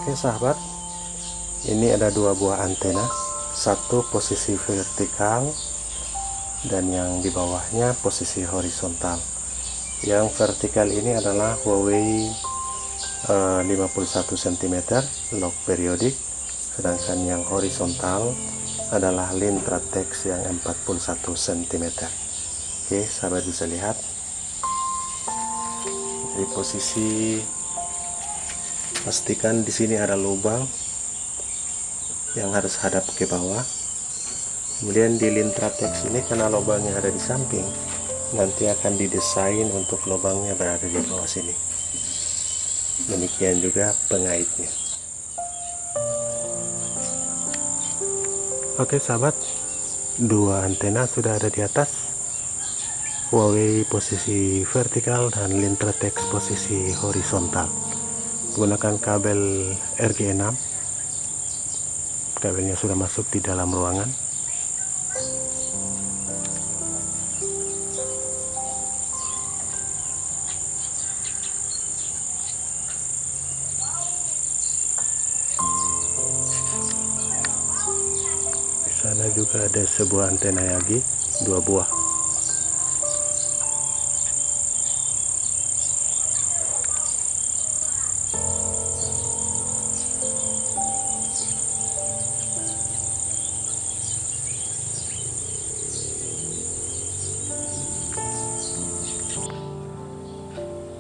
Oke sahabat, ini ada dua buah antena, satu posisi vertikal dan yang di bawahnya posisi horizontal. Yang vertikal ini adalah Huawei 51 cm lock periodik, sedangkan yang horizontal adalah Lintratex yang 41 cm. Oke sahabat, bisa lihat di posisi, pastikan di sini ada lubang yang harus hadap ke bawah. Kemudian di Lintratex ini karena lubangnya ada di samping, nanti akan didesain untuk lubangnya berada di bawah sini. Demikian juga pengaitnya. Oke sahabat, dua antena sudah ada di atas. Huawei posisi vertikal dan Lintratex posisi horizontal. Gunakan kabel RG6. Kabelnya sudah masuk di dalam ruangan. Di sana juga ada sebuah antena Yagi, dua buah.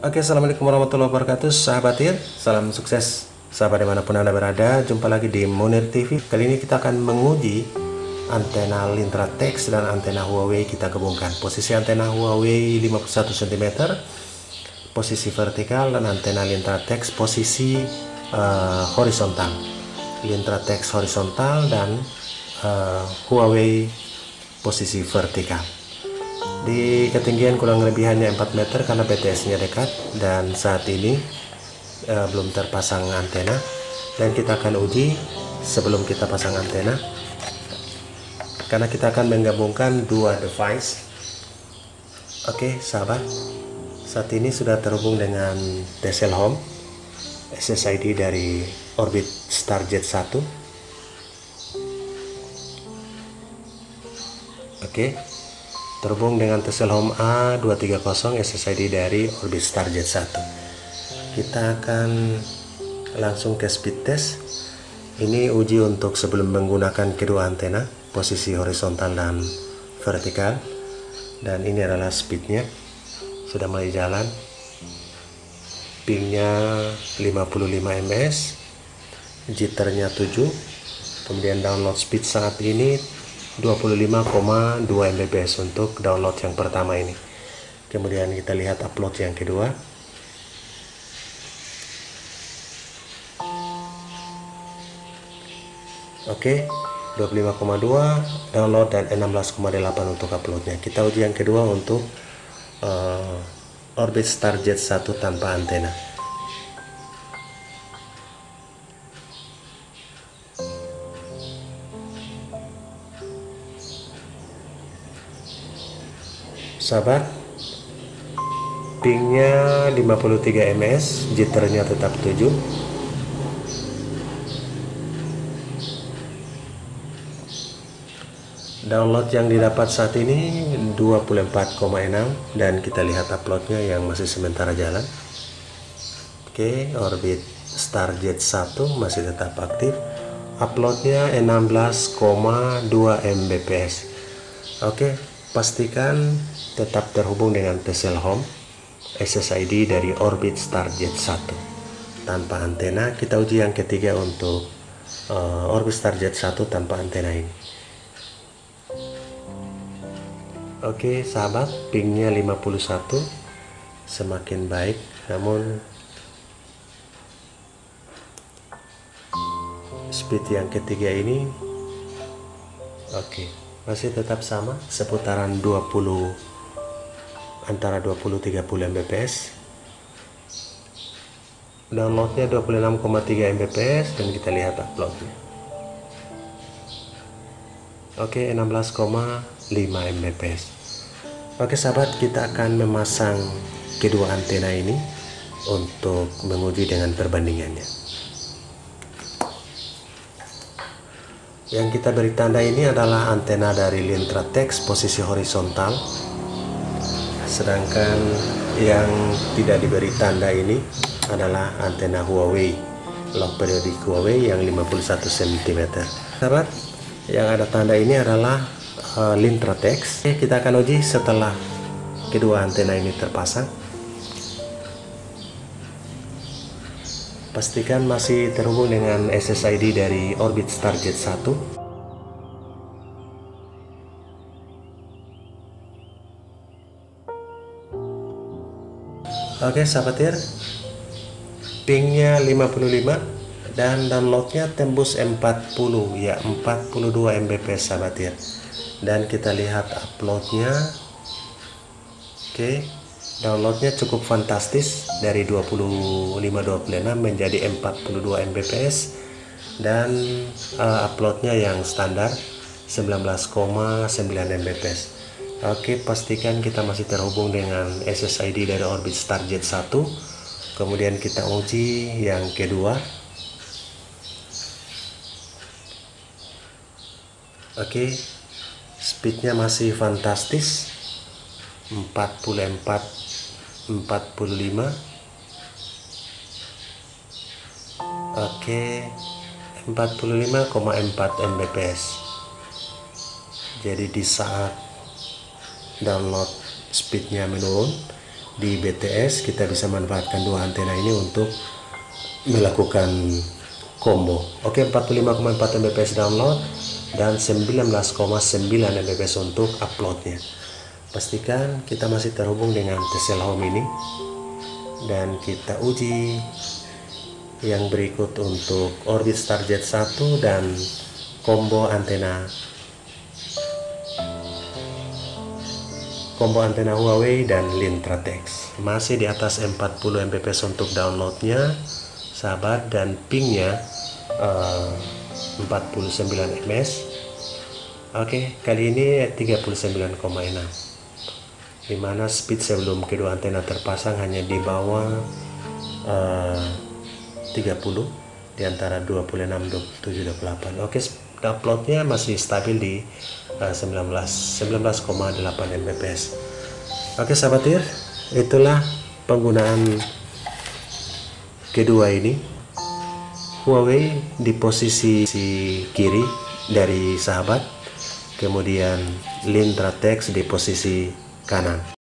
Oke, assalamualaikum warahmatullahi wabarakatuh sahabat IR, salam sukses sahabat dimanapun anda berada. Jumpa lagi di Munir TV. Kali ini kita akan menguji antena Lintratex dan antena Huawei. Kita gabungkan posisi antena Huawei 51 cm posisi vertikal dan antena Lintratex posisi horizontal. Lintratex horizontal dan Huawei posisi vertikal. Di ketinggian kurang lebih hanya 4 meter karena BTS nya dekat, dan saat ini belum terpasang antena, dan kita akan uji sebelum kita pasang antena karena kita akan menggabungkan dua device. Oke sahabat, saat ini sudah terhubung dengan TCL Home SSID dari Orbit Starjet 1. Oke, terhubung dengan TCL Home A230 SSID dari Orbit Starjet 1. Kita akan langsung ke speed test. Ini uji untuk sebelum menggunakan kedua antena, posisi horizontal dan vertikal. Dan ini adalah speednya, sudah mulai jalan. Pingnya 55 ms, jitternya 7. Kemudian download speed saat ini 25,2 Mbps untuk download yang pertama ini. Kemudian kita lihat upload yang kedua. Oke, 25,2 download dan 16,8 untuk uploadnya. Kita uji yang kedua untuk Orbit Starjet 1 tanpa antena. Sahabat, pingnya 53 ms, jitternya tetap 7. Download yang didapat saat ini 24,6, dan kita lihat uploadnya yang masih sementara jalan. Oke, Orbit Starjet 1 masih tetap aktif. Uploadnya 16,2 Mbps. Oke, pastikan tetap terhubung dengan TCL Home SSID dari Orbit Starjet 1 tanpa antena. Kita uji yang ketiga untuk Orbit Starjet 1 tanpa antena ini. Oke sahabat, pingnya 51, semakin baik, namun speed yang ketiga ini masih tetap sama, seputaran 20, antara 20-30 Mbps. Downloadnya 26,3 Mbps, dan kita lihat uploadnya. Oke, 16,5 Mbps. Oke sahabat, kita akan memasang kedua antena ini untuk menguji dengan perbandingannya. Yang kita beri tanda ini adalah antena dari Lintratex posisi horizontal. Sedangkan yang tidak diberi tanda ini adalah antena Huawei, lock periodik Huawei yang 51 cm. Sahabat, yang ada tanda ini adalah Lintratex. Kita akan uji setelah kedua antena ini terpasang. Pastikan masih terhubung dengan SSID dari Orbit Starjet 1. Oke sahabat, pingnya 55 dan downloadnya tembus 40 ya, 42 Mbps sahabat. Dan kita lihat uploadnya. Oke, downloadnya cukup fantastis, dari 25-26 menjadi 42 Mbps, dan uploadnya yang standar 19,9 Mbps. Oke, pastikan kita masih terhubung dengan SSID dari Orbit Starjet 1. Kemudian kita uji yang kedua. Oke, speednya masih fantastis, 45. Oke, 45,4 Mbps. Jadi di saat download speednya menurun di BTS, kita bisa manfaatkan dua antena ini untuk melakukan combo. Oke, 45,4 Mbps download dan 19,9 Mbps untuk uploadnya. Pastikan kita masih terhubung dengan Tesla Home ini, dan kita uji yang berikut untuk Orbit Starjet 1 dan combo antena Huawei dan Lintratex. Masih di atas 40 Mbps untuk downloadnya sahabat, dan pingnya 49 ms. Oke, kali ini 39,6, dimana speed sebelum kedua antena terpasang hanya di bawah 30, di antara 26, 27, 28. Oke, uploadnya masih stabil di 19,8 Mbps. Oke sahabat, itulah penggunaan kedua ini. Huawei di posisi kiri dari sahabat, kemudian Lintratex di posisi kanan.